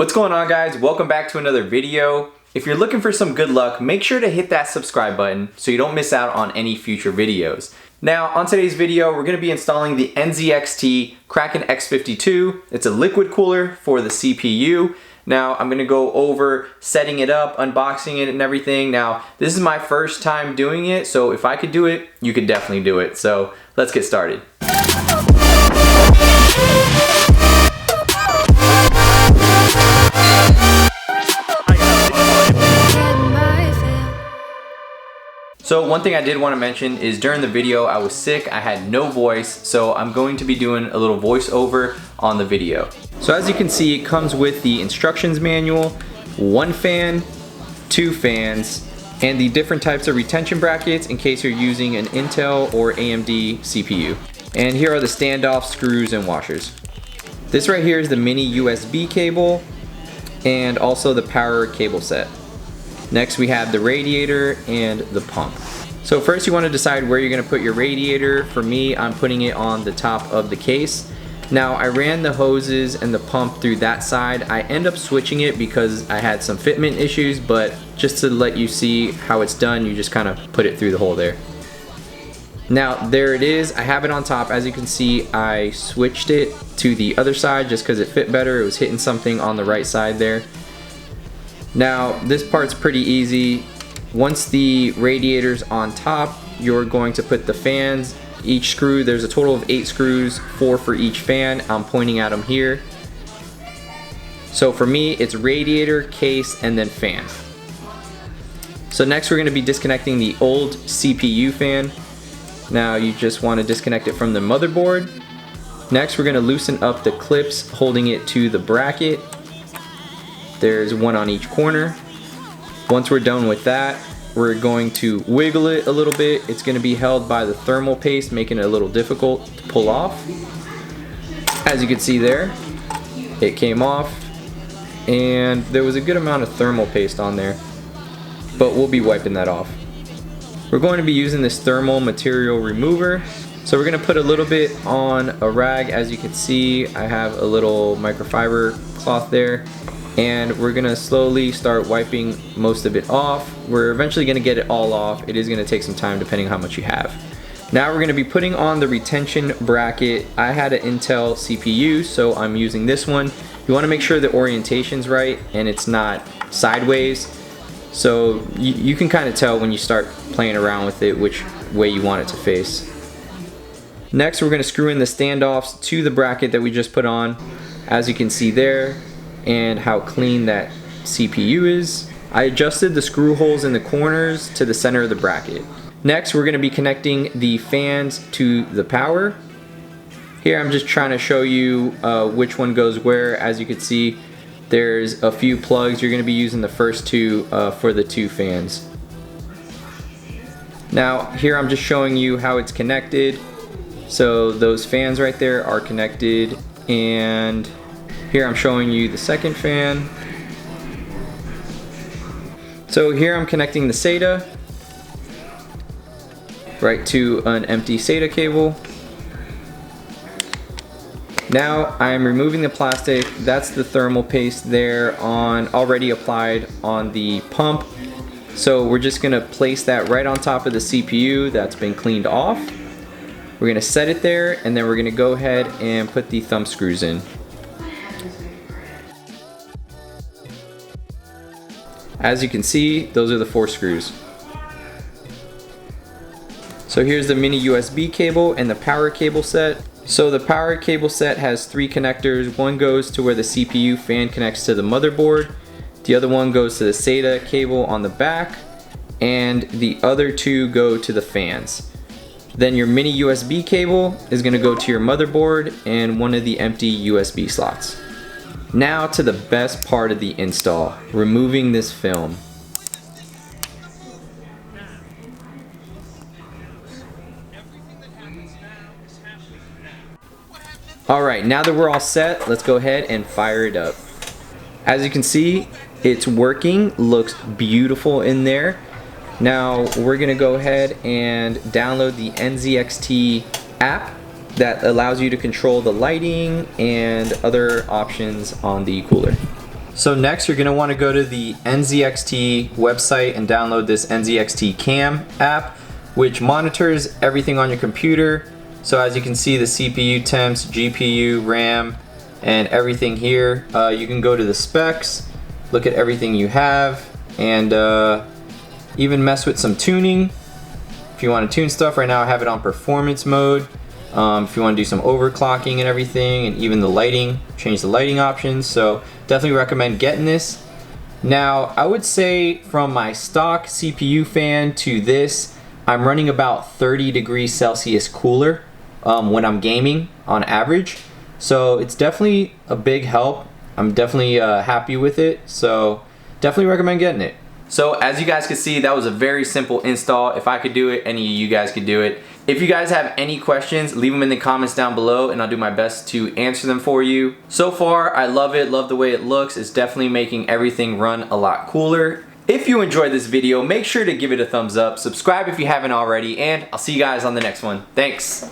What's going on, guys? Welcome back to another video. If you're looking for some good luck, make sure to hit that subscribe button so you don't miss out on any future videos. Now, on today's video, we're going to be installing the NZXT Kraken X52. It's a liquid cooler for the CPU. Now, I'm going to go over setting it up, unboxing it and everything. Now, this is my first time doing it, so if I could do it, you could definitely do it. So, let's get started. So one thing I did want to mention is during the video I was sick, I had no voice, so I'm going to be doing a little voiceover on the video. So as you can see, it comes with the instructions manual, one fan, two fans, and the different types of retention brackets in case you're using an Intel or AMD CPU. And here are the standoff screws and washers. This right here is the mini USB cable and also the power cable set. Next we have the radiator and the pump. So first you want to decide where you're going to put your radiator. For me, I'm putting it on the top of the case. Now I ran the hoses and the pump through that side. I end up switching it because I had some fitment issues, but just to let you see how it's done, you just kind of put it through the hole there. Now there it is, I have it on top. As you can see, I switched it to the other side just because it fit better. It was hitting something on the right side there. Now this part's pretty easy. Once the radiator's on top, you're going to put the fans, each screw, there's a total of 8 screws, 4 for each fan. I'm pointing at them here. So for me, it's radiator, case, and then fan. So next we're going to be disconnecting the old CPU fan. Now you just want to disconnect it from the motherboard. Next we're going to loosen up the clips holding it to the bracket. There's one on each corner. Once we're done with that, we're going to wiggle it a little bit. It's going to be held by the thermal paste, making it a little difficult to pull off. As you can see there, it came off, and there was a good amount of thermal paste on there, but we'll be wiping that off. We're going to be using this thermal material remover. So we're going to put a little bit on a rag. As you can see, I have a little microfiber cloth there. And we're gonna slowly start wiping most of it off. We're eventually gonna get it all off. It is gonna take some time depending on how much you have. Now we're gonna be putting on the retention bracket. I had an Intel CPU, so I'm using this one. You wanna make sure the orientation's right and it's not sideways. So you can kind of tell when you start playing around with it which way you want it to face. Next we're gonna screw in the standoffs to the bracket that we just put on. As you can see there, and how clean that CPU is. I adjusted the screw holes in the corners to the center of the bracket. Next, we're going to be connecting the fans to the power. Here I'm just trying to show you which one goes where. As you can see, there's a few plugs. You're going to be using the first two for the two fans. Now here I'm just showing you how it's connected. So those fans right there are connected, and here I'm showing you the second fan. So here I'm connecting the SATA right to an empty SATA cable. Now I'm removing the plastic. That's the thermal paste there already applied on the pump. So we're just gonna place that right on top of the CPU that's been cleaned off. We're gonna set it there, and then we're gonna go ahead and put the thumb screws in. As you can see, those are the 4 screws. So here's the mini USB cable and the power cable set. So the power cable set has 3 connectors. One goes to where the CPU fan connects to the motherboard. The other one goes to the SATA cable on the back. And the other 2 go to the fans. Then your mini USB cable is going to go to your motherboard and one of the empty USB slots. Now to the best part of the install, removing this film. Alright, now that we're all set, let's go ahead and fire it up. As you can see, it's working, looks beautiful in there. Now we're gonna go ahead and download the Nzxt app that allows you to control the lighting and other options on the cooler. So next you're gonna wanna go to the NZXT website and download this Nzxt Cam app, which monitors everything on your computer. So as you can see, the CPU temps, GPU, RAM, and everything here. You can go to the specs, look at everything you have, and even mess with some tuning. If you want to tune stuff, right now I have it on performance mode. If you want to do some overclocking and everything, and even the lighting, change the lighting options. So definitely recommend getting this. Now I would say from my stock CPU fan to this, I'm running about 30 degrees Celsius cooler when I'm gaming on average. So it's definitely a big help. I'm definitely happy with it. So definitely recommend getting it. So as you guys can see, that was a very simple install. If I could do it, any of you guys could do it. If you guys have any questions, leave them in the comments down below and I'll do my best to answer them for you. So far, I love it, love the way it looks. It's definitely making everything run a lot cooler. If you enjoyed this video, make sure to give it a thumbs up, subscribe if you haven't already, and I'll see you guys on the next one. Thanks.